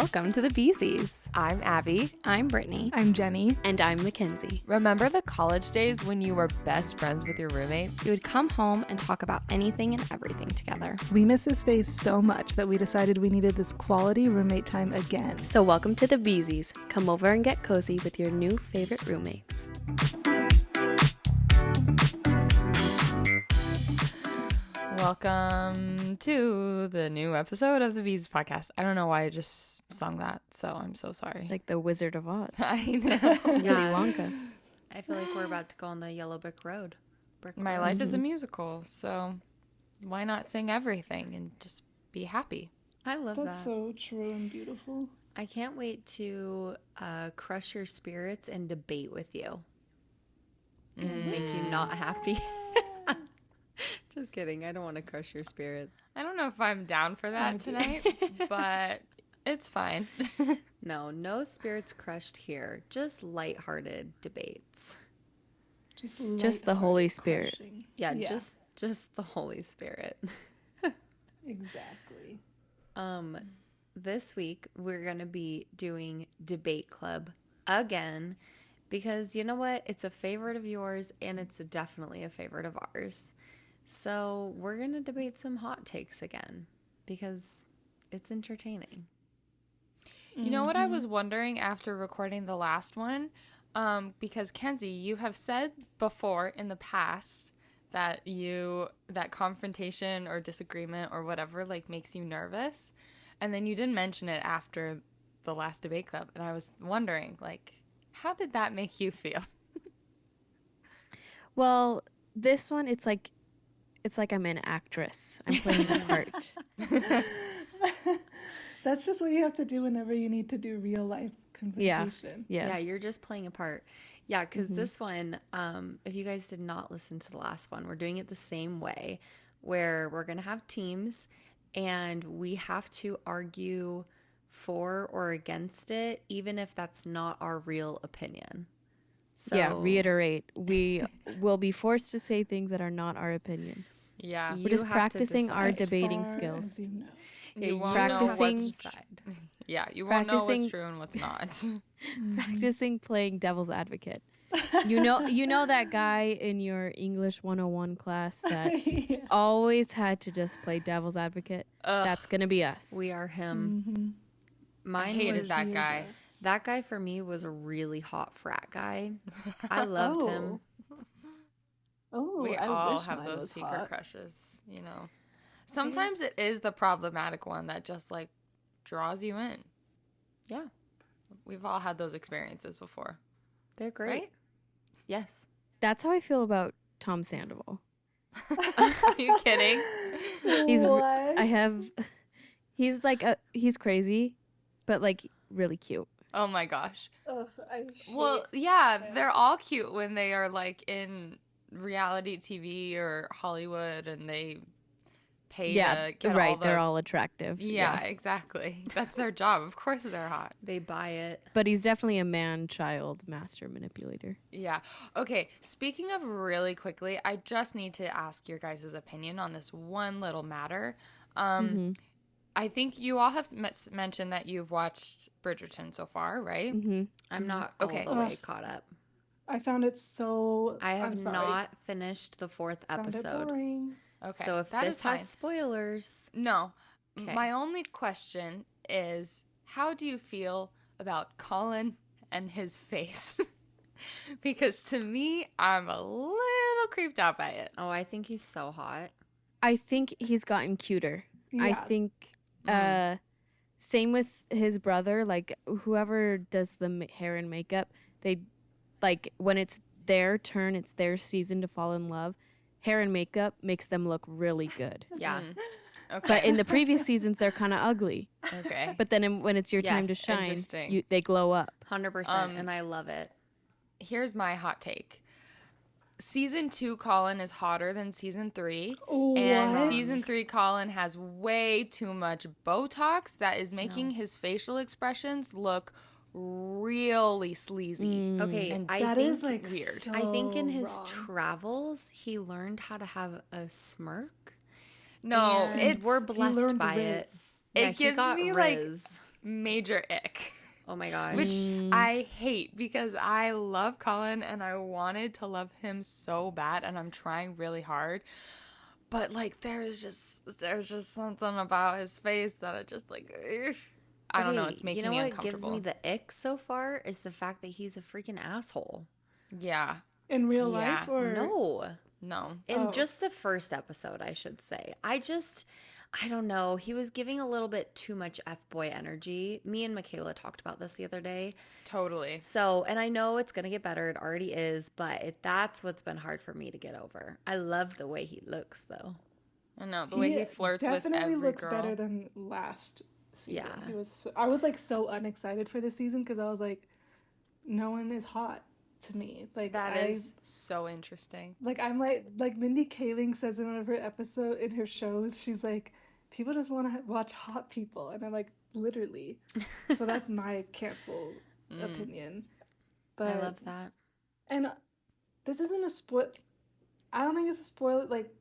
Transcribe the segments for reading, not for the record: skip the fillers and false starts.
welcome to the Beesies. I'm Abby. I'm Brittany. I'm Jenny. And I'm Mackenzie. Remember the college days when you were best friends with your roommates? We would come home and talk about anything and everything together. We miss this phase so much that we decided we needed this quality roommate time again. So welcome to the Beesies. Come over and get cozy with your new favorite roommates. Welcome to the new episode of the Bees podcast. I don't know why I just sung that, so I'm so sorry. Like the Wizard of Oz. I know. Willy Wonka. I feel like we're about to go on the yellow brick road. My life is a musical, so why not sing everything and just be happy? I love That's that. so true and beautiful. I can't wait to crush your spirits and debate with you. And make you not happy. Just kidding. I don't want to crush your spirits. I don't know if I'm down for that tonight, but it's fine. No spirits crushed here. Just lighthearted debates. Just the Holy Spirit. Crushing. Yeah. Just the Holy Spirit. Exactly. This week we're going to be doing Debate Club again because you know what? It's a favorite of yours and it's definitely a favorite of ours. So we're going to debate some hot takes again because it's entertaining. You know what I was wondering after recording the last one? Because Kenzie, you have said before in the past that that confrontation or disagreement or whatever makes you nervous. And then you didn't mention it after the last debate club. And I was wondering, how did that make you feel? Well, this one, it's like I'm an actress. I'm playing a part. That's just what you have to do whenever you need to do real life confrontation. Yeah. You're just playing a part. Yeah, because this one, if you guys did not listen to the last one, we're doing it the same way where we're going to have teams and we have to argue for or against it, even if that's not our real opinion. So, Yeah, reiterate. We will be forced to say things that are not our opinion. Yeah. We're just practicing our As debating far skills. as you know. You won't practicing- know what's Yeah, you won't know what's practicing- true and what's not. Practicing playing devil's advocate. You know that guy in your English 101 class that Yeah. always had to just play devil's advocate? Ugh. That's going to be us. we are him. Mm-hmm. Mine I hated was, that guy. That guy for me was a really hot frat guy. I loved him. Oh, We I all wish have mine those was secret hot. crushes, Sometimes it is the problematic one that just draws you in. Yeah, We've all had those experiences before. they're great. Right? Yes. That's how I feel about Tom Sandoval. Are you kidding? He's What? I have he's he's crazy, but really cute. Oh my gosh. Ugh, I Well, yeah, they're all cute when they are in reality TV or Hollywood and they pay to get right. all the... They're all attractive. Yeah, exactly. That's their job. Of course they're hot. They buy it. But he's definitely a man-child master manipulator. Yeah. Okay, speaking of really quickly, I just need to ask your guys' opinion on this one little matter. I think you all have mentioned that you've watched Bridgerton so far, right? Mm-hmm. I'm not Okay. all the way Ugh. caught up. I found it so. I I'm have sorry. not finished the 4th Found it episode. boring. Okay. So if that this is fine. has spoilers, No. Okay. My only question is, how do you feel about Colin and his face? Because to me, I'm a little creeped out by it. oh, I think he's so hot. I think he's gotten cuter. I Yeah. think same with his brother, whoever does the hair and makeup, they when it's their turn, it's their season to fall in love. Hair and makeup makes them look really good. Yeah. Okay. But in the previous seasons, they're kind of ugly. Okay. But then when it's your time to Yes, shine, interesting. they glow up. 100%. And I love it. Here's my hot take. Season 2 Colin is hotter than season 3. What? And season 3 Colin has way too much Botox that is making his facial expressions look really sleazy. Okay, And I That think is weird. So I think in his wrong. travels he learned how to have a smirk. No, and it's we're He blessed learned by Riz. it. It Yeah, he gives got me, Riz. major ick. Oh my gosh. Which I hate because I love Colin and I wanted to love him so bad and I'm trying really hard. But like there's just something about his face that I just like I don't know, it's making me uncomfortable. What gives me the ick so far is the fact that he's a freaking asshole. Yeah. In real Yeah. life or No. In just the first episode, I should say. I don't know. He was giving a little bit too much F-boy energy. Me and Michaela talked about this the other day. Totally. So, and I know it's going to get better. It already is. But that's what's been hard for me to get over. I love the way he looks, though. I know. The way he flirts with every definitely looks girl. better than last season. Yeah. I was like so unexcited for this season because I was like, no one is hot to me. Like That is so interesting. Like I'm like Mindy Kaling says in one of her in her shows, she's like, people just want to watch hot people, and I'm like, literally. So that's my cancel opinion. But I love that. And this isn't a spoil. I don't think it's a spoiler. Like,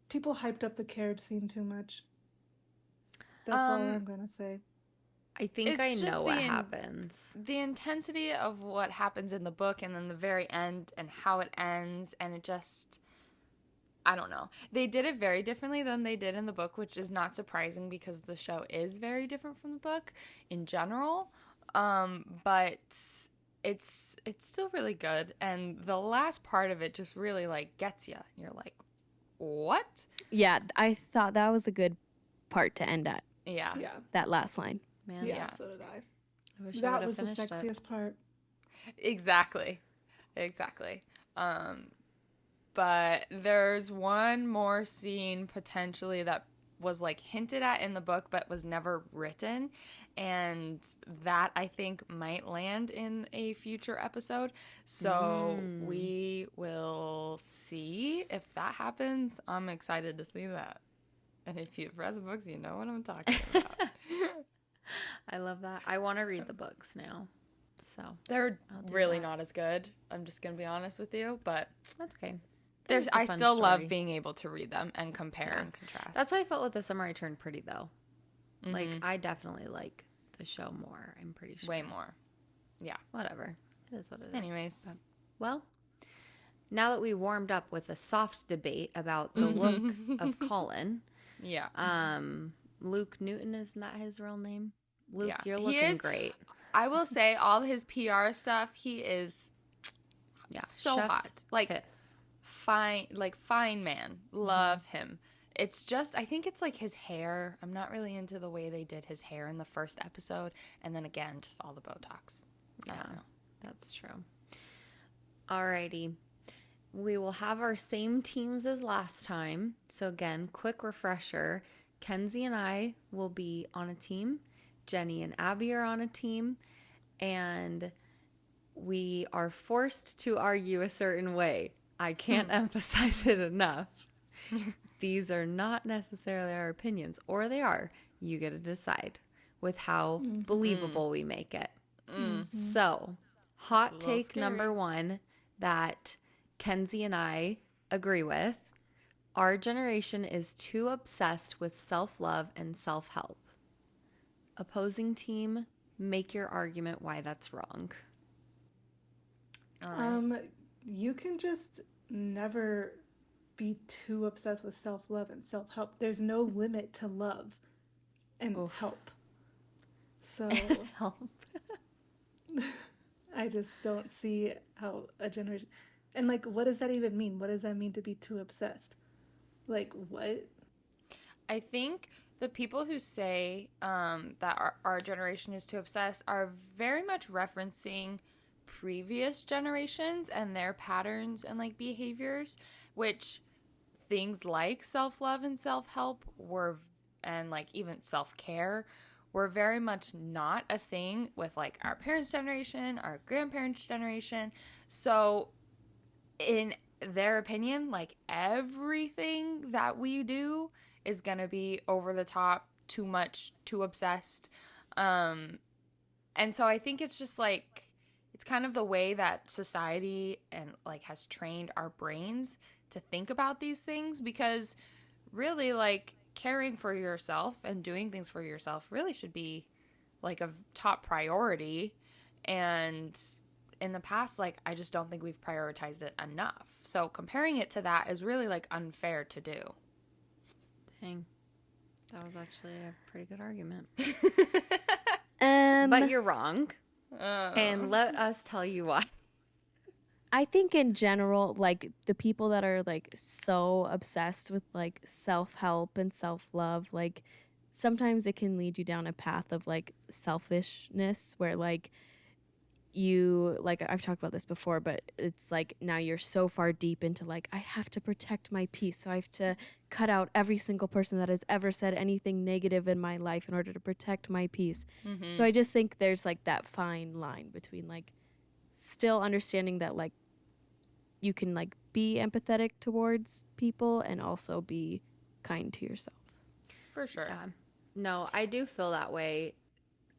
people hyped up the carriage scene too much. That's all I'm gonna say. I think I It's know just what the happens. The intensity of what happens in the book and then the very end and how it ends, and it just, I don't know. They did it very differently than they did in the book, which is not surprising because the show is very different from the book in general. But it's still really good, and the last part of it just really like gets you. You're like, what? Yeah, I thought that was a good part to end at. Yeah. Yeah. That last line. Man, Yeah, Yeah. so did I. I wish I That would was have the finished it. sexiest part. Exactly. But there's one more scene potentially that was like hinted at in the book but was never written, and that I think might land in a future episode. So we will see if that happens. I'm excited to see that. And if you've read the books, you know what I'm talking about. I love that. I want to read the books now. So They're do really that. not as good. I'm just going to be honest with you, but that's okay. there's It's a I fun still love story. being able to read them and compare and contrast. That's how I felt with The Summer I Turned Pretty, though. Like, I definitely like the show more, I'm pretty sure. way more. Yeah. Whatever. It is what it is. Anyways. But, well, now that we warmed up with a soft debate about the look of Colin, Yeah. Luke Newton, isn't that his real name? Luke, Yeah. you're He looking is- great. I will say all his PR stuff, he is Yeah, so chef's hot. Like kiss. fine man. Love him. It's just I think it's like his hair. I'm not really into the way they did his hair in the first episode, and then again just all the Botox. I don't know. That's true. Alrighty. We will have our same teams as last time. So again, quick refresher. Kenzie and I will be on a team. Jenny and Abby are on a team. And we are forced to argue a certain way. I can't emphasize it enough. These are not necessarily our opinions, or they are. You get to decide with how believable we make it. So, hot take number one that Kenzie and I agree with. Our generation is too obsessed with self-love and self-help. Opposing team, make your argument why that's wrong. All right. You can just never be too obsessed with self-love and self-help. There's no limit to love and help. So Help. I just don't see how a generation, and like, what does that even mean? What does that mean to be too obsessed? Like, what? I think the people who say that our generation is too obsessed are very much referencing previous generations and their patterns and like behaviors, which things like self-love and self-help were, and like even self-care were very much not a thing with like our parents' generation, our grandparents' generation. So in their opinion, like everything that we do is gonna be over the top, too much, too obsessed. And so I think it's just like, it's kind of the way that society and like has trained our brains to think about these things, because really like caring for yourself and doing things for yourself really should be like a top priority, and in the past, like, I just don't think we've prioritized it enough. So comparing it to that is really, like, unfair to do. Dang. That was actually a pretty good argument. Um, But you're wrong. And let us tell you why. I think in general, like the people that are like so obsessed with like self-help and self-love, like sometimes it can lead you down a path of like selfishness where like you like I've talked about this before, but it's like now you're so far deep into like I have to protect my peace, so I have to cut out every single person that has ever said anything negative in my life in order to protect my peace. So I just think there's like that fine line between like still understanding that like you can like be empathetic towards people and also be kind to yourself. For sure. Yeah. No, I do feel that way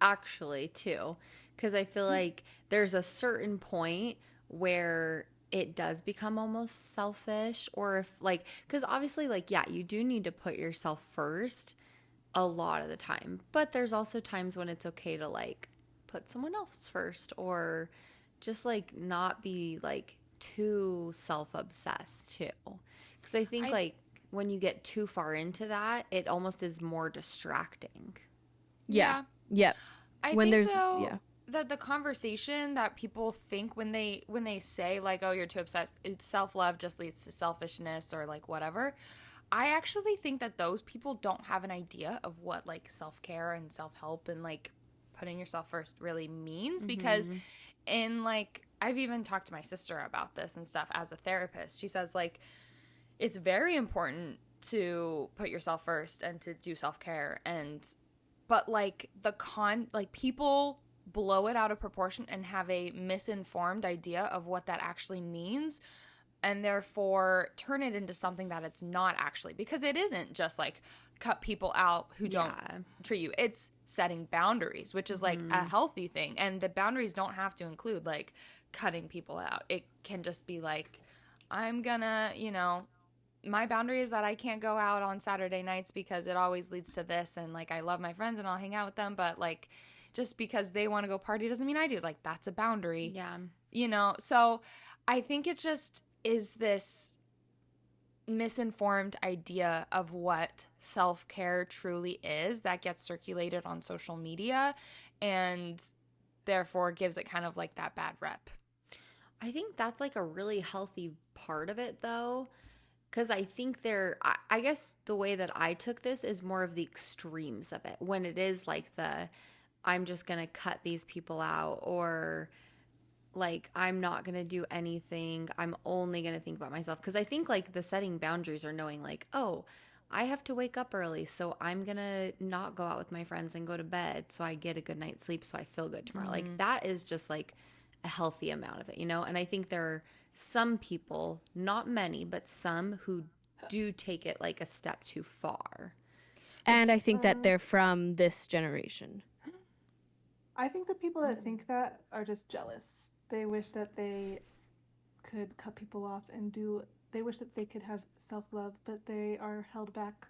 actually too, because I feel like there's a certain point where it does become almost selfish, or if like, because obviously like, yeah, you do need to put yourself first a lot of the time, but there's also times when it's okay to like put someone else first, or just like not be like too self-obsessed too, because I think like when you get too far into that, it almost is more distracting. Yeah. Yep. I When think there's- though yeah. that the conversation that people think when they say like, oh, you're too obsessed, self-love just leads to selfishness or like whatever. I actually think that those people don't have an idea of what like self-care and self-help and like putting yourself first really means, because in like I've even talked to my sister about this and stuff as a therapist. She says like it's very important to put yourself first and to do self-care, but like like people blow it out of proportion and have a misinformed idea of what that actually means, and therefore turn it into something that it's not actually, because it isn't just like cut people out who don't treat you. It's setting boundaries, which is like a healthy thing, and the boundaries don't have to include like cutting people out. It can just be like, I'm gonna, my boundary is that I can't go out on Saturday nights because it always leads to this, and like I love my friends and I'll hang out with them, but like just because they want to go party doesn't mean I do. Like that's a boundary. Yeah. So I think it just is this misinformed idea of what self-care truly is that gets circulated on social media, and therefore gives it kind of like that bad rep. I think that's like a really healthy part of it though, because I think I guess the way that I took this is more of the extremes of it, when it is like I'm just gonna cut these people out, or like I'm not gonna do anything, I'm only gonna think about myself. Because I think like the setting boundaries are knowing like, oh, I have to wake up early, so I'm gonna not go out with my friends and go to bed so I get a good night's sleep so I feel good tomorrow. Like that is just like a healthy amount of it, and I think there are some people, not many, but some who do take it like a step too far. And I think that they're from this generation. I think the people that think that are just jealous. They wish that they could cut people off and they wish that they could have self-love, but they are held back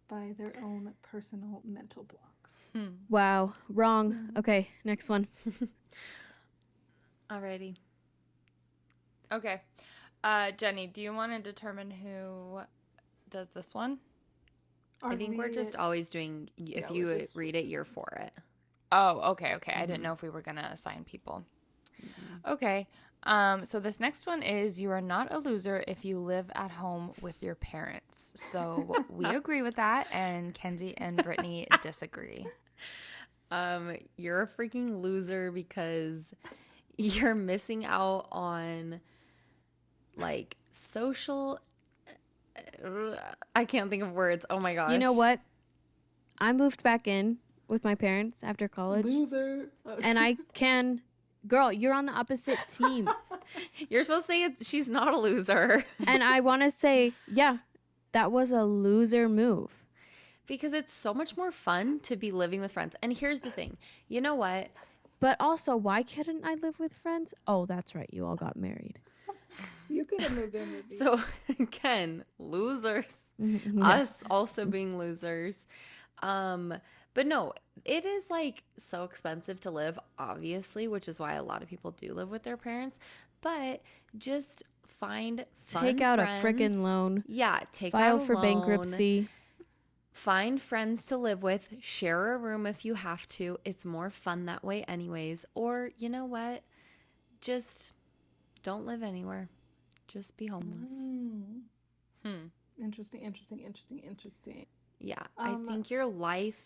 by their own personal mental blocks. Wow. Wrong. Okay, next one. Alrighty. Okay. Jenny, do you want to determine who does this one? I think we're just always doing, if you read it, you're for it. Oh, okay. I didn't know if we were going to assign people. Okay. So this next one is, you are not a loser if you live at home with your parents. So we agree with that, and Kenzie and Brittany disagree. You're a freaking loser because you're missing out on like social, I can't think of words. Oh my gosh. You know what? I moved back in with my parents after college. Loser. And I can... Girl, you're on the opposite team. You're supposed to say she's not a loser. And I want to say, yeah, that was a loser move. Because it's so much more fun to be living with friends. And here's the thing. You know what? But also, why couldn't I live with friends? Oh, that's right. You all got married. You could have moved in with me. So, Ken, losers. Us also being losers. But no, it is like so expensive to live, obviously, which is why a lot of people do live with their parents. But just find fun Take out friends. a freaking loan. Yeah, take File out a for loan. bankruptcy. Find friends to live with. Share a room if you have to. It's more fun that way anyways. Or, you know what? Just don't live anywhere. Just be homeless. Interesting. Yeah, I think your life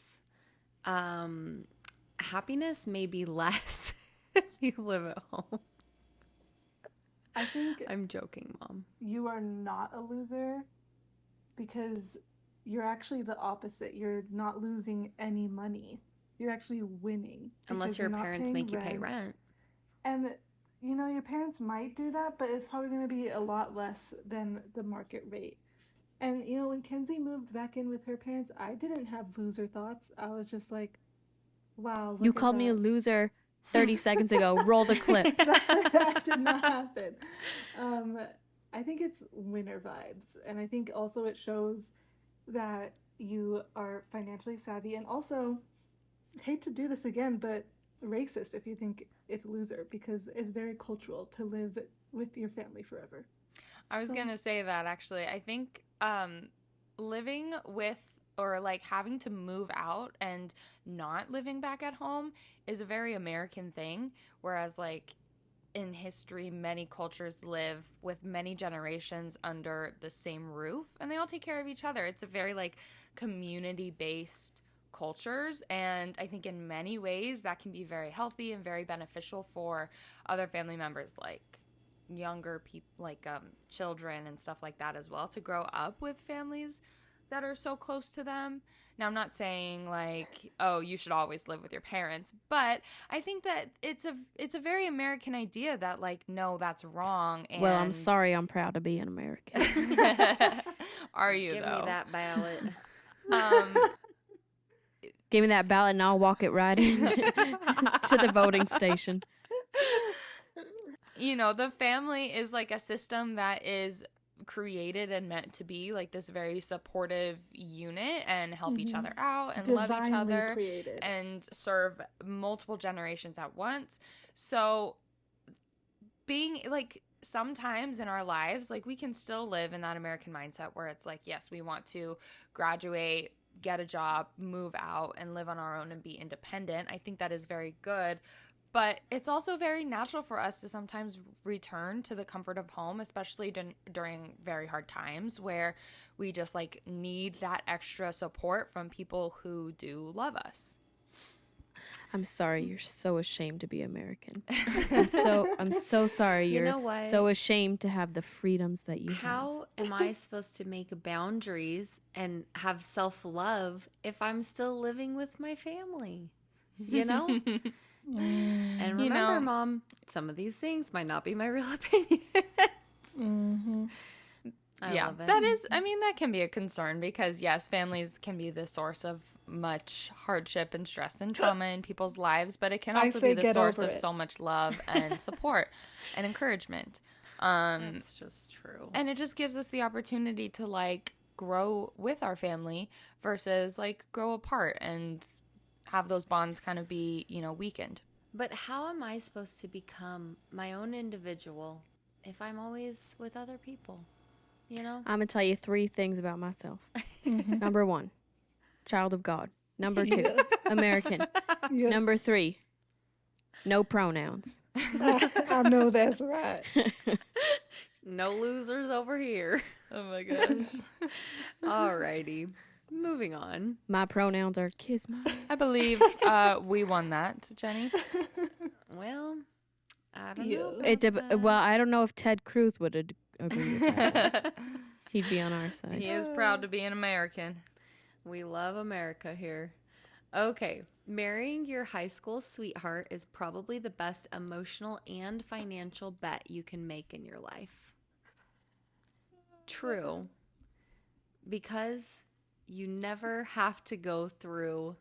happiness may be less if you live at home. I think I'm joking, Mom. you are not a loser because you're actually the opposite. You're not losing any money. You're actually winning. Unless because your you're not parents paying make you pay rent. And, you know, your parents might do that, but it's probably going to be a lot less than the market rate. And, you know, when Kenzie moved back in with her parents, I didn't have loser thoughts. I was just like, wow, look You at called me a that. loser 30 seconds ago. Roll the clip. That did not happen. I think it's winner vibes. And I think also it shows that you are financially savvy. And also, hate to do this again, but racist if you think it's loser because it's very cultural to live with your family forever. I was going to say that actually. I think living with or like having to move out and not living back at home is a very American thing. Whereas like in history, many cultures live with many generations under the same roof and they all take care of each other. It's a very like community-based cultures, and I think in many ways that can be very healthy and very beneficial for other family members, like younger people, like children and stuff like that as well, to grow up with families that are so close to them. Now, I'm not saying like, oh, you should always live with your parents, but I think that it's a very American idea that like, no, that's wrong. And Well, I'm sorry. I'm proud to be an American. Are you Give though? me that ballot. Give me that ballot and I'll walk it right in to the voting station. You know, the family is like a system that is created and meant to be like this very supportive unit and help each other out and love each Divinely other created. and serve multiple generations at once. So being like sometimes in our lives, like we can still live in that American mindset where it's like, yes, we want to graduate, get a job, move out, and live on our own and be independent. I think that is very good. But it's also very natural for us to sometimes return to the comfort of home, especially during very hard times where we just like need that extra support from people who do love us. I'm sorry. You're so ashamed to be American. I'm so sorry. You You're know what? so ashamed to have the freedoms that you have. How am I supposed to make boundaries and have self-love if I'm still living with my family? You know? And remember, You know- Mom, some of these things might not be my real opinions. I love it. That is, I mean, that can be a concern because, yes, families can be the source of much hardship and stress and trauma in people's lives, but it can I also say be the get source over of it. so much love and support and encouragement. That's just true. And it just gives us the opportunity to, like, grow with our family versus, like, grow apart and have those bonds kind of be, you know, weakened. But how am I supposed to become my own individual if I'm always with other people? You know? I'm going to tell you 3 things about myself. Number 1, child of God. Number 2, American. Yeah. Number 3, no pronouns. I know that's right. No losers over here. Oh, my gosh. Alrighty. Moving on. My pronouns are kiss my. I believe we won that, Jenny. Well, I don't know. Well, I don't know if Ted Cruz would agree with that. He'd be on our side. He is proud to be an American. We love America here. Okay. Marrying your high school sweetheart is probably the best emotional and financial bet you can make in your life. True. Because you never have to go through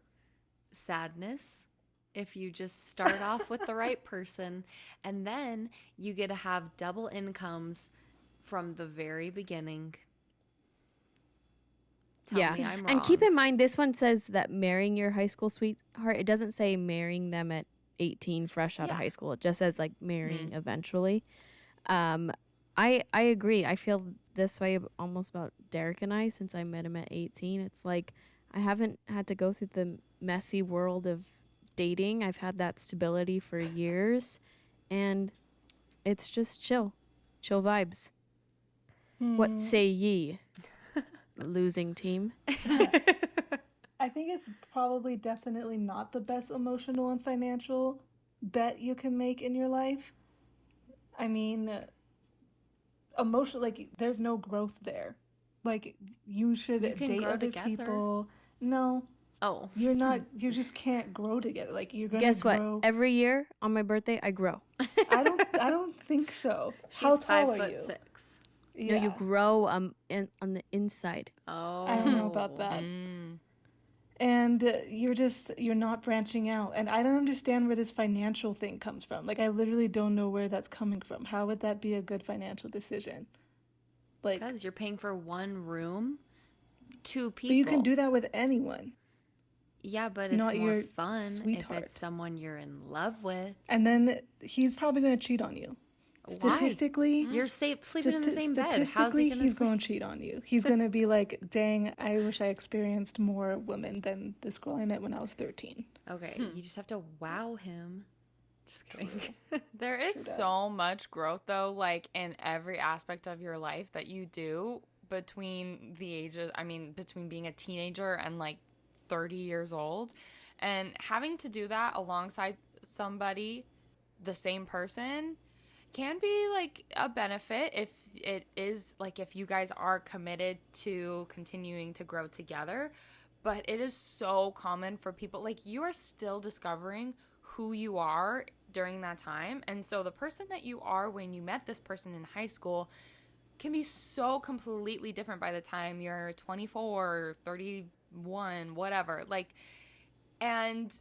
sadness if you just start off with the right person, and then you get to have double incomes from the very beginning. tell me I'm wrong. And keep in mind, this one says that marrying your high school sweetheart. It doesn't say marrying them at 18, fresh out of high school. It just says like marrying eventually. I agree. I feel this way almost about Derek and I since I met him at 18. It's like I haven't had to go through the messy world of dating. I've had that stability for years, and it's just chill vibes. What say ye, losing team? I think it's probably definitely not the best emotional and financial bet you can make in your life. I mean, like, there's no growth there. Like, you should You can date grow other together. people. No, Oh, you're not. You just can't grow together. Like, you're gonna Guess grow. what? Every year on my birthday, I grow. I don't think so. she's How tall are 5'6". you? No, you grow on the inside. Oh, I don't know about that. And you're not branching out. And I don't understand where this financial thing comes from. Like, I literally don't know where that's coming from. How would that be a good financial decision? Like, because you're paying for one room, 2 people. but you can do that with anyone. Yeah, but it's not more your fun sweetheart. if it's someone you're in love with. And then he's probably going to cheat on you. Why? Statistically, You're sleeping in the same bed. How's statistically, he gonna he's sleep? going to cheat on you. He's going to be like, dang, I wish I experienced more women than this girl I met when I was 13. Okay, you just have to wow him. Just kidding. There is so much growth, though, like in every aspect of your life that you do between the ages, between being a teenager and like 30 years old. And having to do that alongside somebody, the same person, can be like a benefit if it is like if you guys are committed to continuing to grow together. But it is so common for people, like, you are still discovering who you are during that time. And so the person that you are when you met this person in high school can be so completely different by the time you're 24, 31, whatever. Like, and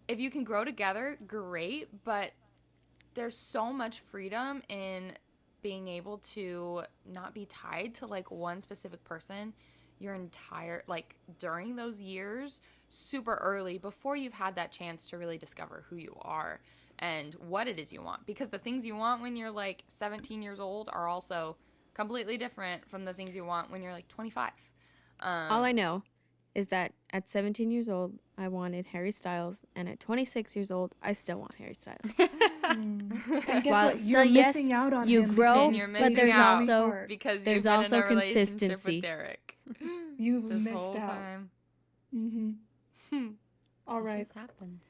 if you can grow together, great, but there's so much freedom in being able to not be tied to like one specific person your entire, like, during those years super early before you've had that chance to really discover who you are and what it is you want. Because the things you want when you're like 17 years old are also completely different from the things you want when you're like 25. All I know is that at 17 years old, I wanted Harry Styles, and at 26 years old, I still want Harry Styles. And guess Well, what? You're so yes, missing out on you him grow, because You're you're but there's missing out. also Because there's you've been also in a relationship consistency. with Derek you've this missed whole out. time. All It right. just happens.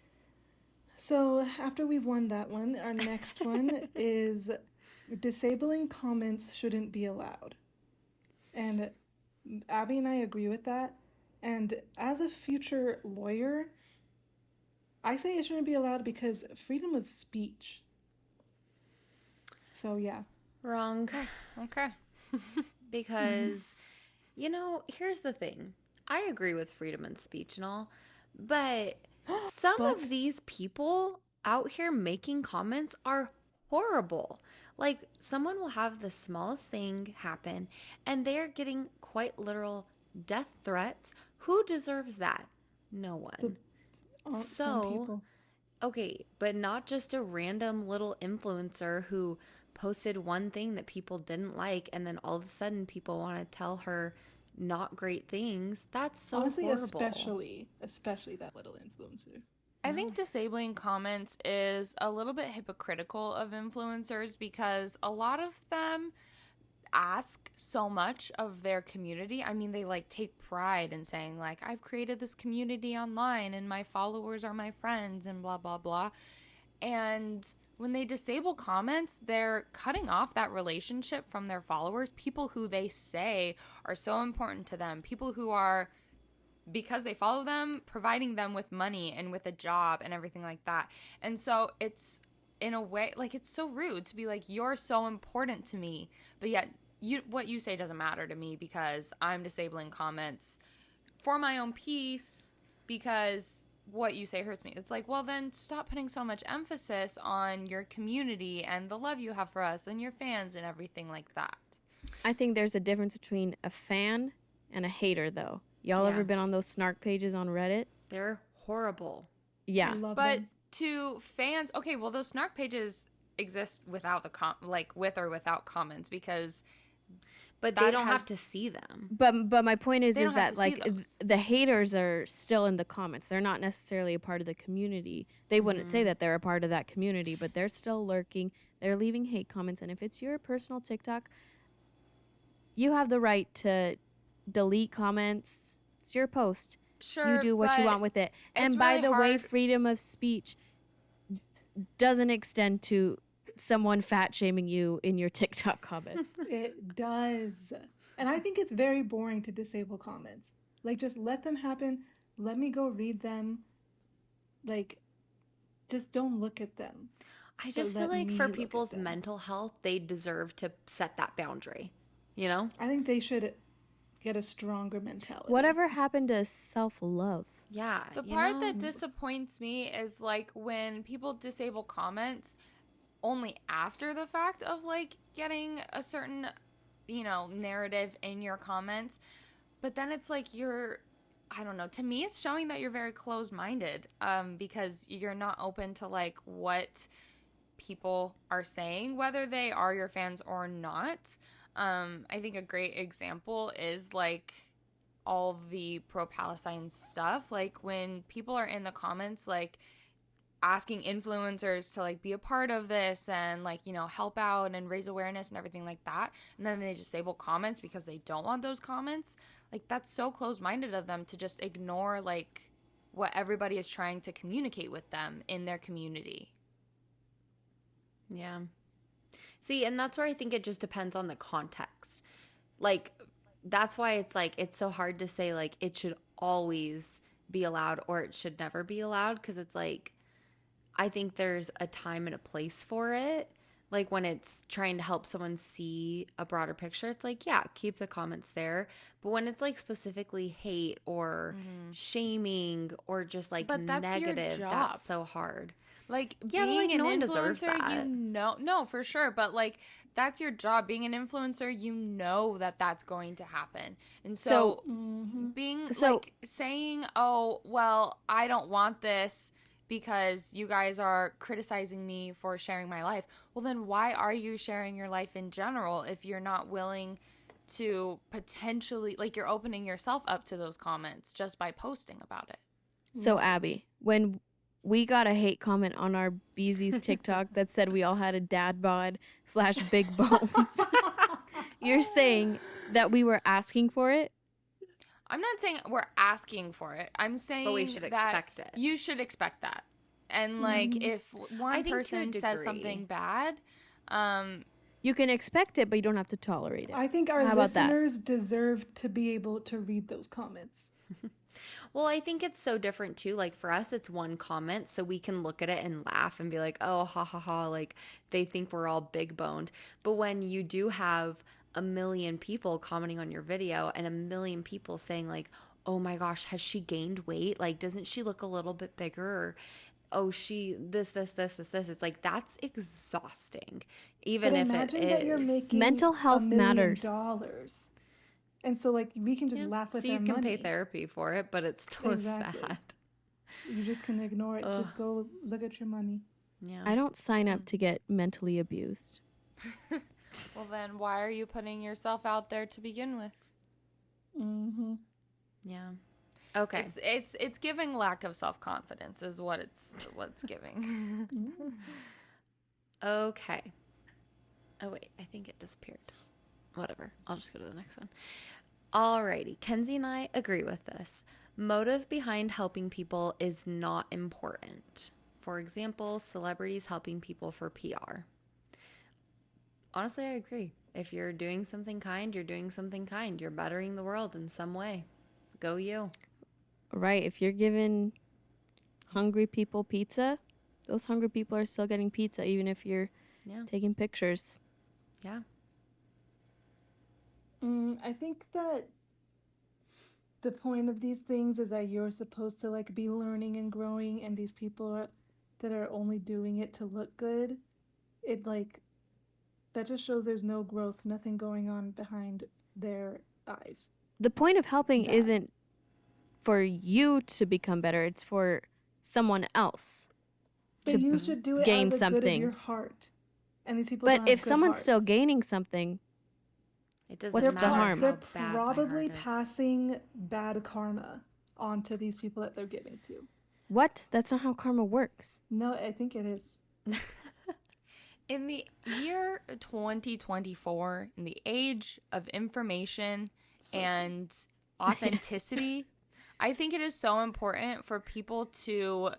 So after we've won that one, our next one is disabling comments shouldn't be allowed. And Abby and I agree with that. And as a future lawyer, I say it shouldn't be allowed because freedom of speech. So yeah. Wrong. Okay. Because, here's the thing. I agree with freedom of speech and all, but some of these people out here making comments are horrible. Like, someone will have the smallest thing happen, and they're getting quite literal death threats. Who deserves that? No one. Some people. Okay, but not just a random little influencer who posted one thing that people didn't like, and then all of a sudden people want to tell her not great things. That's so Honestly, horrible. especially that little influencer. I think disabling comments is a little bit hypocritical of influencers because a lot of them ask so much of their community. I mean, they like take pride in saying like, I've created this community online and my followers are my friends and blah, blah, blah. And when they disable comments, they're cutting off that relationship from their followers, people who they say are so important to them, people who are, because they follow them, providing them with money and with a job and everything like that. And so it's, in a way, like, it's so rude to be like, you're so important to me, but yet what you say doesn't matter to me because I'm disabling comments for my own peace because what you say hurts me. It's like, well, then stop putting so much emphasis on your community and the love you have for us and your fans and everything like that. I think there's a difference between a fan and a hater, though. Y'all Yeah. ever been on those snark pages on Reddit? They're horrible. I Yeah. love But them. to fans, okay, well those snark pages exist without the with or without comments, because But they That don't has- have to see them. But my point is They don't have that to see like those. the haters are still in the comments. They're not necessarily a part of the community. They wouldn't say that they're a part of that community, but they're still lurking. They're leaving hate comments, and if it's your personal TikTok, you have the right to delete comments. It's your post. sure, You do what you but want with it. And it's by really the way, hard- freedom of speech doesn't extend to someone fat shaming you in your TikTok comments. It does. And I think it's very boring to disable comments. Like, just let them happen. Let me go read them. Like, just don't look at them. I just feel let like me for look at people's them. mental health, they deserve to set that boundary. You know? I think they should get a stronger mentality. Whatever happened to self-love? Yeah. The you part know? that disappoints me is like when people disable comments only after the fact of like getting a certain, narrative in your comments. But then it's like I don't know. To me, it's showing that you're very closed-minded, because you're not open to like what people are saying, whether they are your fans or not. I think a great example is like all the pro-Palestine stuff. Like when people are in the comments, like asking influencers to like be a part of this and like, help out and raise awareness and everything like that. And then they disable comments because they don't want those comments. Like that's so close-minded of them to just ignore like what everybody is trying to communicate with them in their community. Yeah. See, and that's where I think it just depends on the context. Like, that's why it's like, it's so hard to say, like, it should always be allowed or it should never be allowed. Because it's like, I think there's a time and a place for it. Like, when it's trying to help someone see a broader picture, it's like, yeah, keep the comments there. But when it's like specifically hate or shaming or just like But that's your negative, job. that's so hard. Like Yeah, but, being like, an no one deserves influencer, that. no, for sure. But like that's your job. Being an influencer, you know that that's going to happen. And so, being like saying, "Oh, well, I don't want this because you guys are criticizing me for sharing my life." Well, then why are you sharing your life in general if you're not willing to potentially, like, you're opening yourself up to those comments just by posting about it? So Abby, when we got a hate comment on our Beezy's TikTok that said we all had a dad bod / big bones. You're saying that we were asking for it? I'm not saying we're asking for it. I'm saying we should that expect it. You should expect that. And like if I one think to a person says degree. something bad, You can expect it, but you don't have to tolerate it. I think our How about that? listeners deserve to be able to read those comments. Well, I think it's so different too. Like for us, it's one comment, so we can look at it and laugh and be like, oh, ha ha ha, like they think we're all big boned. But when you do have a million people commenting on your video and a million people saying, like, oh my gosh, has she gained weight? Like, doesn't she look a little bit bigger? Or, oh, she this. It's like that's exhausting. Even But if it imagine that you're is. making Mental health $1 million matters. And so like we can just laugh with So our you can money. pay therapy for it, but it's still Exactly. sad. You just can ignore it. Just go look at your money. Yeah. I don't sign up to get mentally abused. well then why are you putting yourself out there to begin with? Mm-hmm. Yeah. Okay. It's giving lack of self-confidence is what's giving. Okay. Oh, wait. I think it disappeared. Whatever. I'll just go to the next one. Alrighty. Kenzie and I agree with this. Motive behind helping people is not important. For example, celebrities helping people for PR. Honestly, I agree. If you're doing something kind, you're doing something kind. You're bettering the world in some way. Go you. Right. If you're giving hungry people pizza, those hungry people are still getting pizza, even if you're Yeah. taking pictures. Yeah. I think that the point of these things is that you're supposed to like be learning and growing, and these people that are only doing it to look good, it like that just shows there's no growth, nothing going on behind their eyes. The point of helping Bad. isn't for you to become better. It's for someone else But to you should do it gain out of the good of something. your heart. And these people But don't have if good someone's still hearts. gaining something, It doesn't What's the matter harm? They're how bad my probably heart is. passing bad karma onto these people that they're giving to. what? That's not how karma works. No, I think it is. In the year 2024, in the age of information So and authenticity, I think it is so important for people to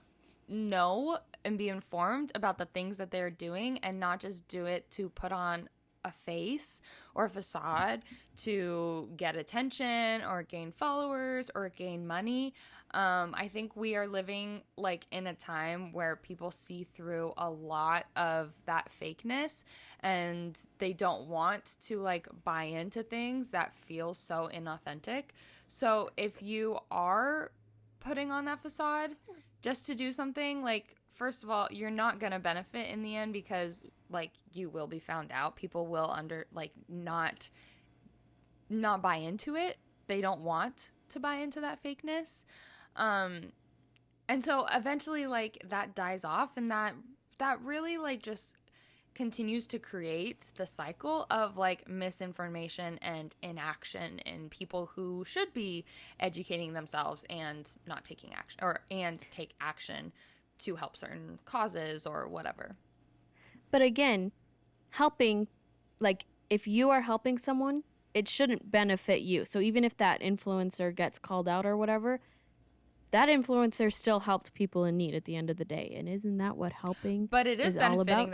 know and be informed about the things that they're doing and not just do it to put on a face or a facade to get attention or gain followers or gain money. I think we are living like in a time where people see through a lot of that fakeness and they don't want to like buy into things that feel so inauthentic. So if you are putting on that facade just to do something, like, first of all, you're not going to benefit in the end because like you will be found out. People will not buy into it. They don't want to buy into that fakeness. And so eventually like that dies off, and that really like just continues to create the cycle of like misinformation and inaction in people who should be educating themselves and not taking action, and take action to help certain causes or whatever. But again, helping, like, if you are helping someone, it shouldn't benefit you. So even if that influencer gets called out or whatever, that influencer still helped people in need at the end of the day. And isn't that what helping But it is all benefiting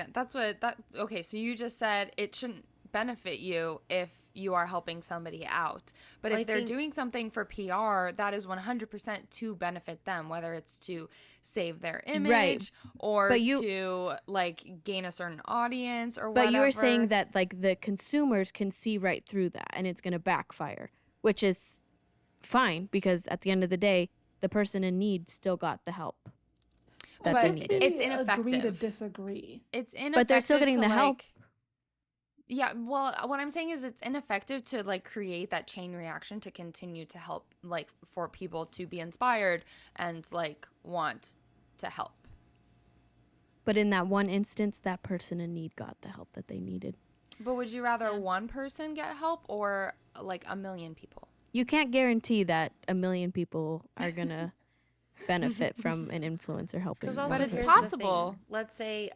about? Okay, so you just said it shouldn't benefit you if you are helping somebody out. But Well, if I they're think- doing something for PR, that is 100% to benefit them, whether it's to save their image or But you- to like gain a certain audience or But whatever. you were saying that like the consumers can see right through that and it's going to backfire, which is fine because at the end of the day, the person in need still got the help that But they Guess needed. we it's ineffective. agree to disagree. It's ineffective. But they're still getting to, the help. like- Yeah, well, what I'm saying is it's ineffective to like create that chain reaction to continue to help, like for people to be inspired and like want to help. But in that one instance, that person in need got the help that they needed. But would you rather one person get help or like a million people? You can't guarantee that a million people are going to benefit from an influencer helping. Because one also, But it's here's person. the thing. possible. Let's say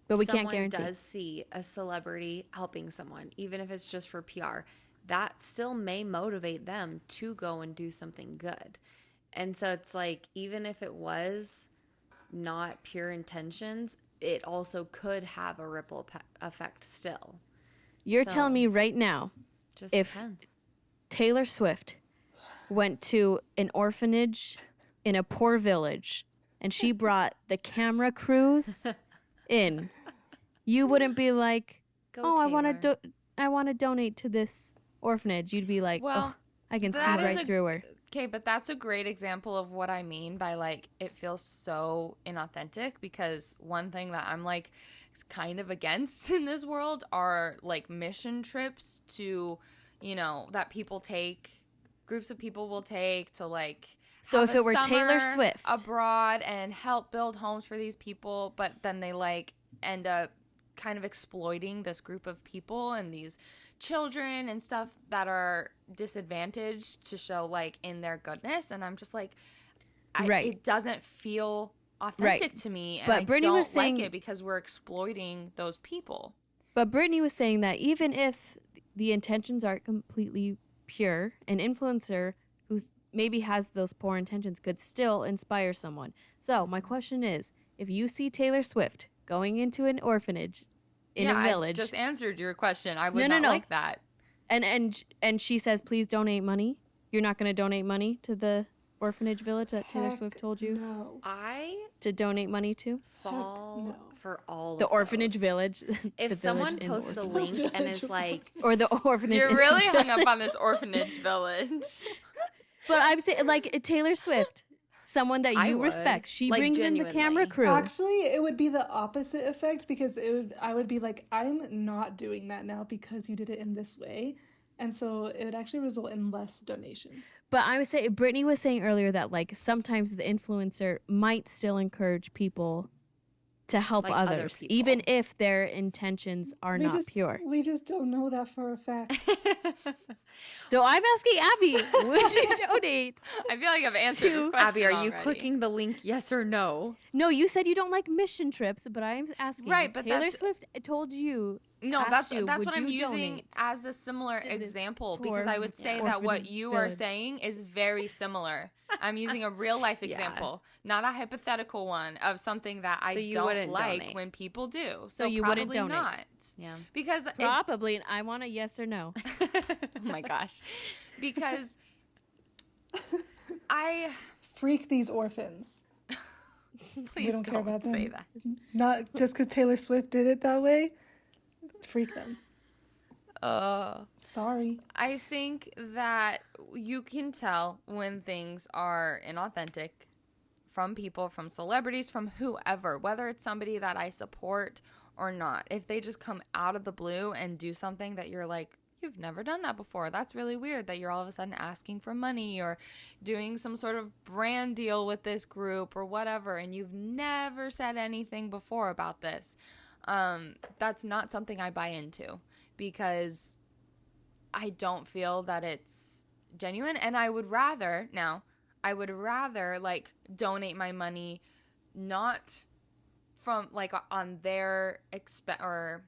But we can't someone guarantee. does see a celebrity helping someone, even if it's just for PR, that still may motivate them to go and do something good. And so it's like, even if it was not pure intentions, it also could have a ripple effect still. You're So- telling me right now, Just If- depends. Taylor Swift went to an orphanage in a poor village and she brought the camera crews in, you wouldn't be like, Go, "Oh, I want Taylor. to I want to donate to this orphanage." You'd be like, Well, "Ugh, I can see that is right a- through her." Okay, but that's a great example of what I mean by like it feels so inauthentic, because one thing that I'm like kind of against in this world are like mission trips to, that people take, groups of people will take to like So have if a it were Taylor summer Swift. abroad and help build homes for these people, but then they like end up kind of exploiting this group of people and these children and stuff that are disadvantaged to show like in their goodness, and I'm just like, Right. it doesn't feel authentic Right. to me, and But I Brittany don't was saying- like it because we're exploiting those people. But Brittany was saying that even if the intentions aren't completely pure, an influencer who's maybe has those poor intentions could still inspire someone. So my question is, if you see Taylor Swift going into an orphanage in Yeah, a village, I just answered your question. I would No, not no. like that. and she says, "Please donate money," you're not going to donate money to the orphanage village that Taylor Heck Swift told you No. I to donate money to? fall no. for all The of orphanage those. village. If the someone village in the posts a orphanage. link and is like, or the orphanage. You're in the really hung up village. on this orphanage village. But I'm saying, like, Taylor Swift, someone that I you would. respect, she Like, brings in the camera genuinely. crew. Actually, it would be the opposite effect because I would be like, I'm not doing that now because you did it in this way. And so it would actually result in less donations. But I would say Brittany was saying earlier that like sometimes the influencer might still encourage people to help Like other others, people. even if their intentions are not pure. We just don't know that for a fact. So I'm asking Abby, would you donate? I feel like I've answered this question Abby, are you already. clicking the link yes or no? No, you said you don't like mission trips, but I'm asking. Right, but Taylor that's- Swift told you. No, asked that's you, that's would what I'm you using donate as a similar to the example poor because I would say that orphan what you are village? saying is very similar. I'm using a real life example, not a hypothetical one of something that I So you don't wouldn't like donate. when people do. So you probably wouldn't donate. not. Yeah. Because Probably. I want a yes or no. oh my gosh. Because I Freak these orphans. please don't care don't about them. say that. Not just because Taylor Swift did it that way. Freak them. Sorry. I think that you can tell when things are inauthentic from people, from celebrities, from whoever, whether it's somebody that I support or not. If they just come out of the blue and do something that you're like, you've never done that before. That's really weird that you're all of a sudden asking for money or doing some sort of brand deal with this group or whatever, and you've never said anything before about this. That's not something I buy into because I don't feel that it's genuine, and I would rather like donate my money not from like on their or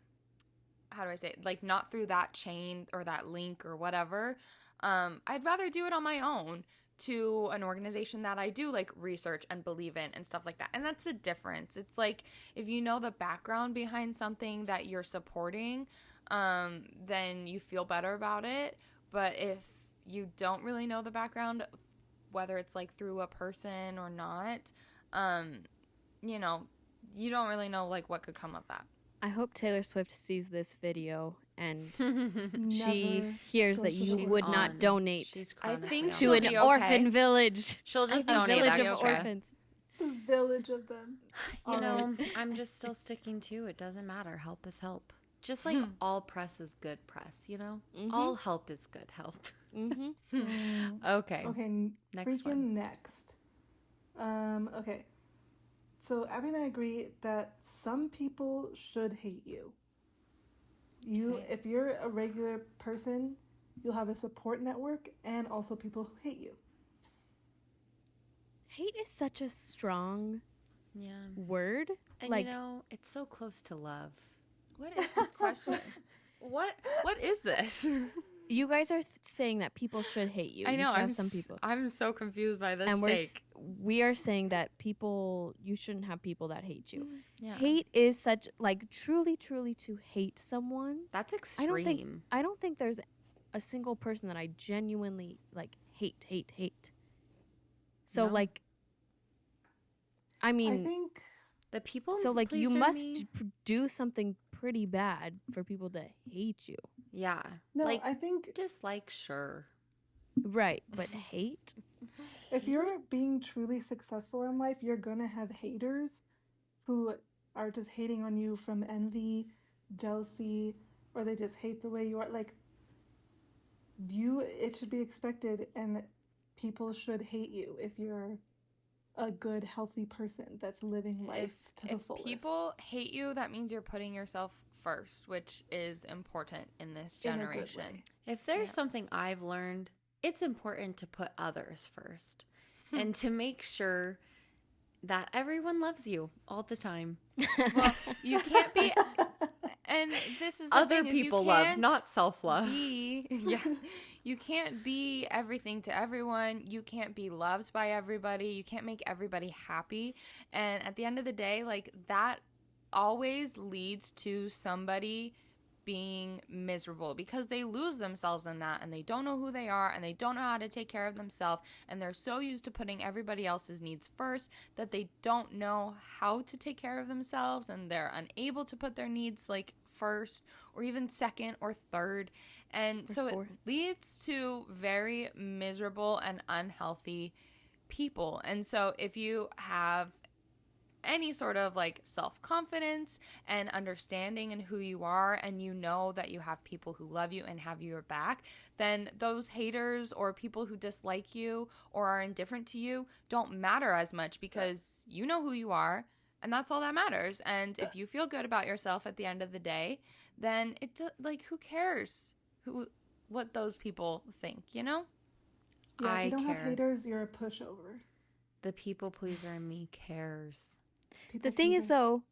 how do I say it? Like not through that chain or that link or whatever. I'd rather do it on my own to an organization that I do like research and believe in and stuff like that. And that's the difference. It's like if you know the background behind something that you're supporting, then you feel better about it. But if you don't really know the background, whether it's like through a person or not, you know, you don't really know like what could come of that. I hope Taylor Swift sees this video and she Never hears goes that to you the would wizard. not donate She's I chronically think on to she'll an it. be okay. orphan village. She'll just think donate she'll Village be of extra. okay. orphans. The village of them. You All know, right. I'm just still sticking to it. Doesn't matter. Help is help. Just like all press is good press, you know? All help is good help. Okay. Okay, Next freaking one. next. Okay. So Abby and I agree that some people should hate you. If you're a regular person, you'll have a support network and also people who hate you. Hate is such a strong Yeah. word. And like, you know, it's so close to love. What is this question? What is this? you guys are saying that people should hate you. I know. You should have some people. I'm so confused by this And take. we are saying that you shouldn't have people that hate you. Yeah. Hate is such like truly to hate someone. That's I extreme. don't think there's a single person that I genuinely like hate. So No? like I mean I think The people so like you pleaser must me- do something pretty bad for people to hate you. Yeah. no, like I think dislike, sure. Right, but hate? if you're being truly successful in life, you're gonna have haters who are just hating on you from envy, jealousy, or they just hate the way you are. Like it should be expected, and people should hate you if you're a good, healthy person that's living life to the If fullest. people hate you, that means you're putting yourself first, which is important in this In a good generation. way. If there's something I've learned, it's important to put others first and to make sure that everyone loves you all the time. Well, you can't be, and this is the Other thing, is you people love, can't not self-love. Yeah, you can't be everything to everyone. You can't be loved by everybody. You can't make everybody happy. And at the end of the day, like that always leads to somebody being miserable because they lose themselves in that and they don't know who they are and they don't know how to take care of themselves, and they're so used to putting everybody else's needs first that they don't know how to take care of themselves, and they're unable to put their needs like first or even second or third, and so fourth. it leads to very miserable and unhealthy people. And so if you have any sort of like self-confidence and understanding in who you are, and you know that you have people who love you and have your back, then those haters or people who dislike you or are indifferent to you don't matter as much, because you know who you are, and that's all that matters. And if you feel good about yourself at the end of the day, then it's like, who cares what those people think, you know? Yeah, if I you don't have care. haters, you're a pushover. The people pleaser in me cares. People The thing is, pleaser. though,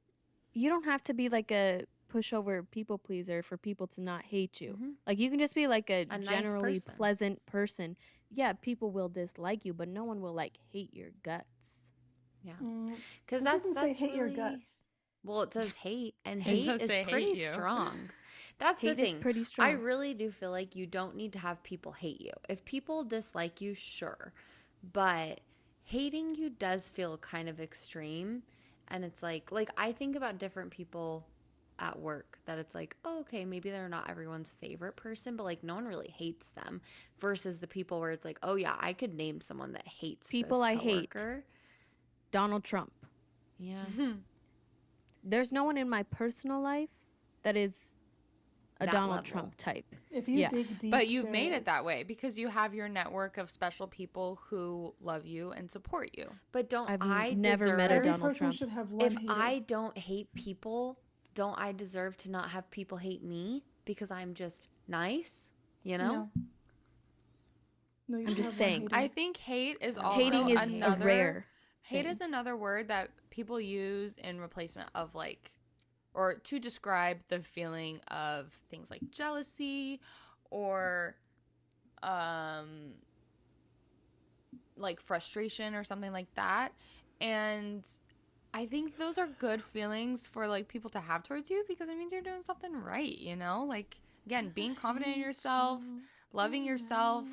you don't have to be like a pushover people pleaser for people to not hate you. Mhm. Like, you can just be like a A nice generally person. pleasant person. Yeah, people will dislike you, but no one will like hate your guts. Yeah. Mm, Because this that's doesn't say hate your really, guts. well, it says hate, and It hate does is say hate pretty you. strong. That's Hate the is thing. pretty strong. I really do feel like you don't need to have people hate you. If people dislike you, sure. But hating you does feel kind of extreme. And it's like I think about different people at work that it's like, oh, okay, maybe they're not everyone's favorite person, but like no one really hates them, versus the people where it's like, oh yeah, I could name someone that hates People this I hate. coworker. Donald Trump. Yeah. There's no one in my personal life that is a That Donald level. Trump type. If you Yeah. dig deep, But you've there made it that is. way because you have your network of special people who love you and support you. But don't I've I never deserve, met a Every Donald person Trump. should have one if hater. I don't hate people, don't I deserve to not have people hate me because I'm just nice? You know? No. No, you I'm should just have one saying. hater. I think hate is also Hating is another a rare hate thing. is another word that people use in replacement of like, or to describe the feeling of things like jealousy or like frustration or something like that. And I think those are good feelings for like people to have towards you, because it means you're doing something right, you know? Like, again, being confident in yourself, loving yourself.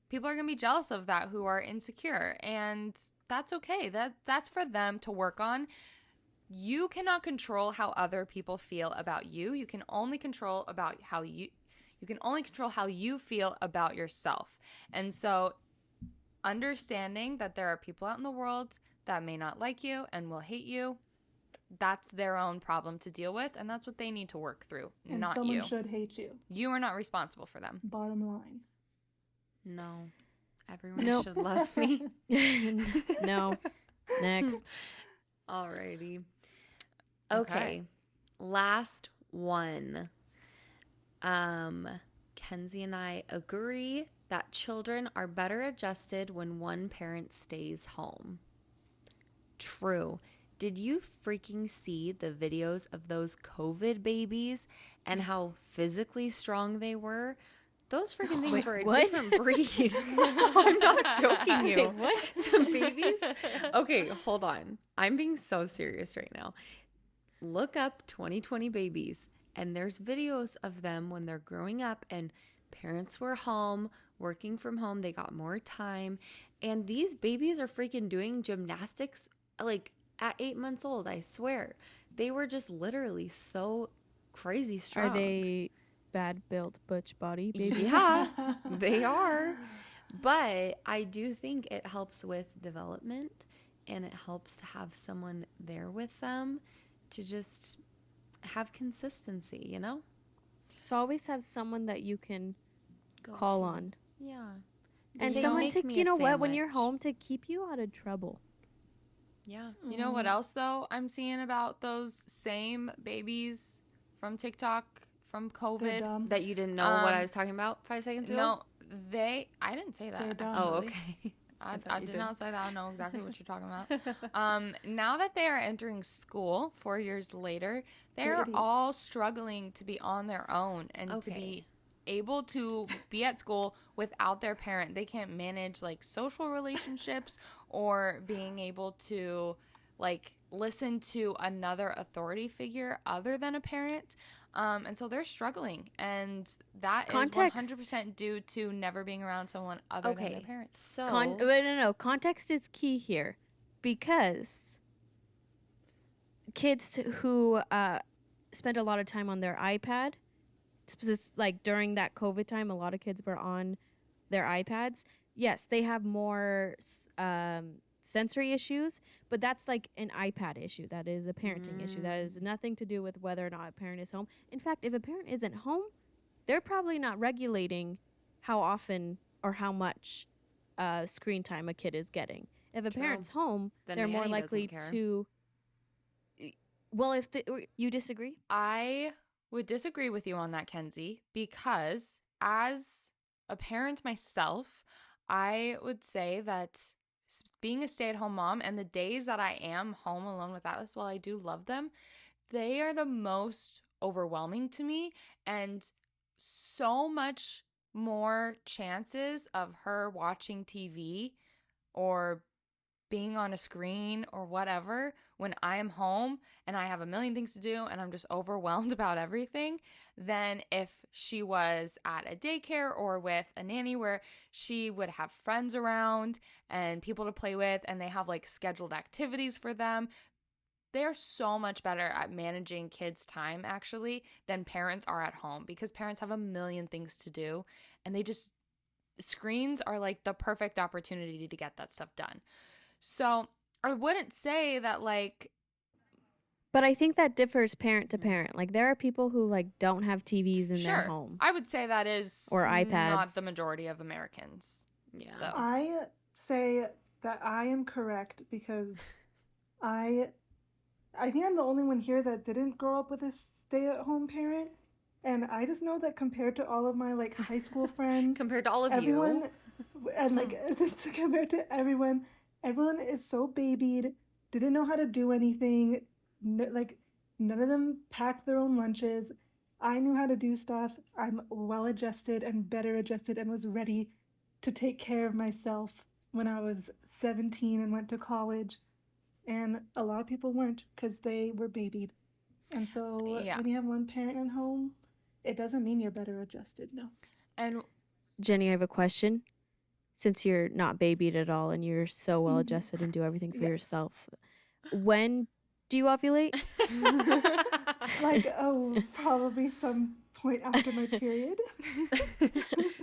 People are going to be jealous of that who are insecure, and that's okay. That's for them to work on. You cannot control how other people feel about you. You can only control how you feel about yourself. And so understanding that there are people out in the world that may not like you and will hate you, that's their own problem to deal with, and that's what they need to work through, And not someone you. should hate you. You are not responsible for them. Bottom line. No. Everyone Nope. should love me. No. Next. Alrighty. Okay. Okay. Last one. Kenzie and I agree that children are better adjusted when one parent stays home. True. Did you freaking see the videos of those COVID babies and how physically strong they were? Those freaking things Wait, were a what? different breed. I'm not joking you. Wait, what? The babies? Okay, hold on. I'm being so serious right now. Look up 2020 babies, and there's videos of them when they're growing up and parents were home, working from home. They got more time. And these babies are freaking doing gymnastics like at 8 months old, I swear. They were just literally so crazy strong. Are they bad built butch body babies? Yeah, they are. But I do think it helps with development, and it helps to have someone there with them to just have consistency, you know? To always have someone that you can Go call to. on. Yeah. And Say, someone "Make to, me you a know what, when you're sandwich." home, to keep you out of trouble. Yeah. You know what else, though, I'm seeing about those same babies from TikTok, from They're COVID? dumb. That you didn't know what I was talking about 5 seconds ago? No, I didn't say that. They're dumb. Oh, actually. okay. I thought you did did. not say that. I know exactly what you're talking about. Now that they are entering school 4 years later, they're idiots. all struggling to be on their own and to Okay. be able to be at school without their parent. They can't manage like social relationships or being able to like listen to another authority figure other than a parent. And so they're struggling, and that Context. is 100% due to never being around someone other than their Okay. parents. So, No. Context is key here, because kids who spend a lot of time on their iPad, like during that COVID time, a lot of kids were on their iPads. Yes, they have more sensory issues, but that's like an iPad issue. That is a parenting issue. That has nothing to do with whether or not a parent is home. In fact, if a parent isn't home, they're probably not regulating how often or how much screen time a kid is getting. If a True. parent's home, The they're more nanny likely doesn't care. to. Well, if you disagree, I would disagree with you on that, Kenzie, because as a parent myself, I would say that being a stay-at-home mom and the days that I am home alone with Atlas, while I do love them, they are the most overwhelming to me, and so much more chances of her watching TV or being on a screen or whatever when I am home and I have a million things to do and I'm just overwhelmed about everything than if she was at a daycare or with a nanny where she would have friends around and people to play with and they have like scheduled activities for them. They are so much better at managing kids' time actually than parents are at home, because parents have a million things to do and screens are like the perfect opportunity to get that stuff done. So I wouldn't say that like. but I think that differs parent to parent. Like there are people who like don't have TVs in their home. I would say that is Or not iPads. the majority of Americans. Yeah. Though. I say that I am correct because I think I'm the only one here that didn't grow up with a stay-at-home parent, and I just know that compared to all of my like high school friends, Compared to all of everyone, you. and like just compared to everyone is so babied, didn't know how to do anything. No, like none of them packed their own lunches. I knew how to do stuff. I'm well adjusted and better adjusted and was ready to take care of myself when I was 17 and went to college. And a lot of people weren't because they were babied. And so when you have one parent at home, it doesn't mean you're better adjusted, no. And Jenny, I have a question. Since you're not babied at all and you're so well adjusted and do everything for Yes. yourself, when do you ovulate? Like, probably some point after my period.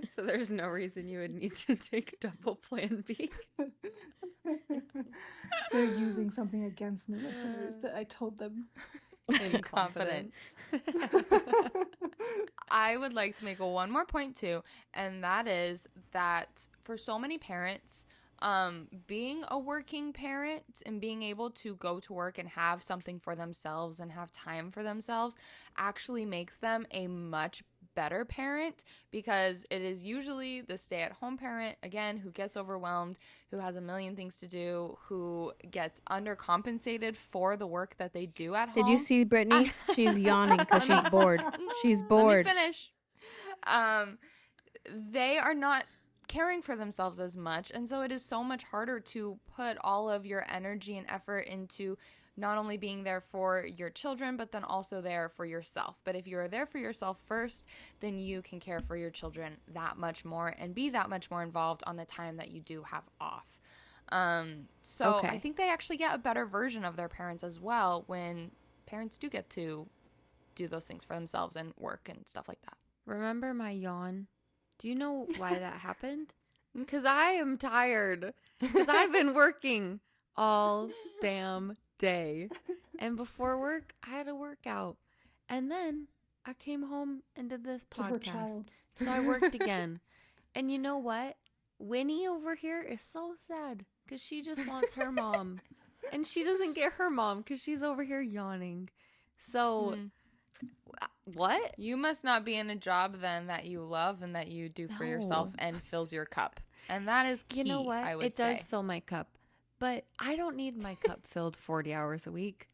So there's no reason you would need to take double plan B. They're using something against me, listeners, that I told them. in confidence. I would like to make one more point too, and that is that for so many parents, being a working parent and being able to go to work and have something for themselves and have time for themselves actually makes them a much better parent, because it is usually the stay-at-home parent, again, who gets overwhelmed, who has a million things to do, who gets undercompensated for the work that they do at home. Did you see Brittany? She's yawning because she's bored. She's bored. Let me finish. They are not caring for themselves as much, and so it is so much harder to put all of your energy and effort into not only being there for your children, but then also there for yourself. But if you're there for yourself first, then you can care for your children that much more and be that much more involved on the time that you do have off. So Okay. I think they actually get a better version of their parents as well when parents do get to do those things for themselves and work and stuff like that. Remember my yawn? Do you know why that happened? Because I am tired. Because I've been working all damn day. And before work, I had a workout. And then I came home and did this To her podcast. child. So I worked again. And you know what? Winnie over here is so sad because she just wants her mom. And she doesn't get her mom because she's over here yawning. So, what? You must not be in a job then that you love and that you do for yourself No. and fills your cup. And that is key, You know what? I would It does say. fill my cup. But I don't need my cup filled 40 hours a week.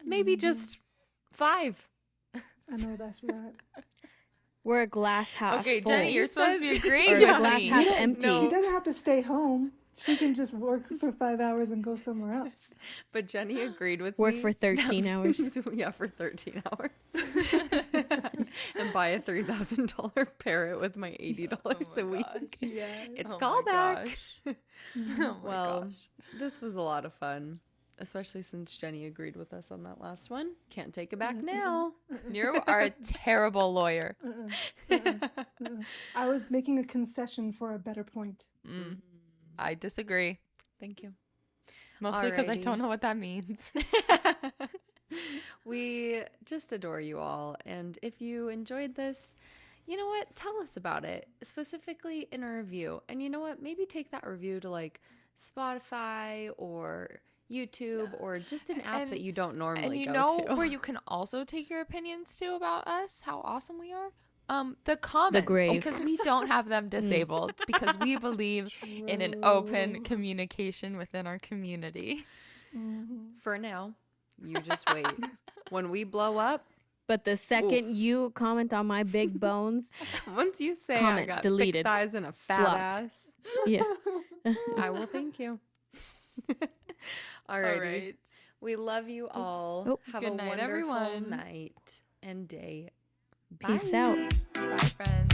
Maybe just 5. I know that's right. We're a glass half Okay, full. Jenny, you're supposed to be agreeing Or with the glass me. half empty. She doesn't have to stay home. She can just work for 5 hours and go somewhere else. But Jenny agreed with Work me. for 13 hours. Yeah, for 13 hours. And buy a $3,000 parrot with my $80 a week. Yeah. It's Oh my callback. gosh. Oh my Well, gosh. this was a lot of fun, especially since Jenny agreed with us on that last one. Can't take it back now. You are a terrible lawyer. I was making a concession for a better point. I disagree. Thank you. Mostly because I Alrighty. don't know what that means. We just adore you all. And if you enjoyed this, you know what? Tell us about it, specifically in a review. And you know what? Maybe take that review to like Spotify or YouTube or just an app that you don't normally And you go know to. where you can also take your opinions to about us, how awesome we are? The comments. grave. Because we don't have them disabled because we believe in an open communication within our community. For now, you just wait. When we blow up, But the second you comment on my big bones, once you say I Comment got deleted. thick thighs and a fat Blocked. ass, yeah. I will thank you. All Alrighty. right. We love you all. Oh. Have Good a night, wonderful everyone. night and day. Peace Bye. out. Bye, friends.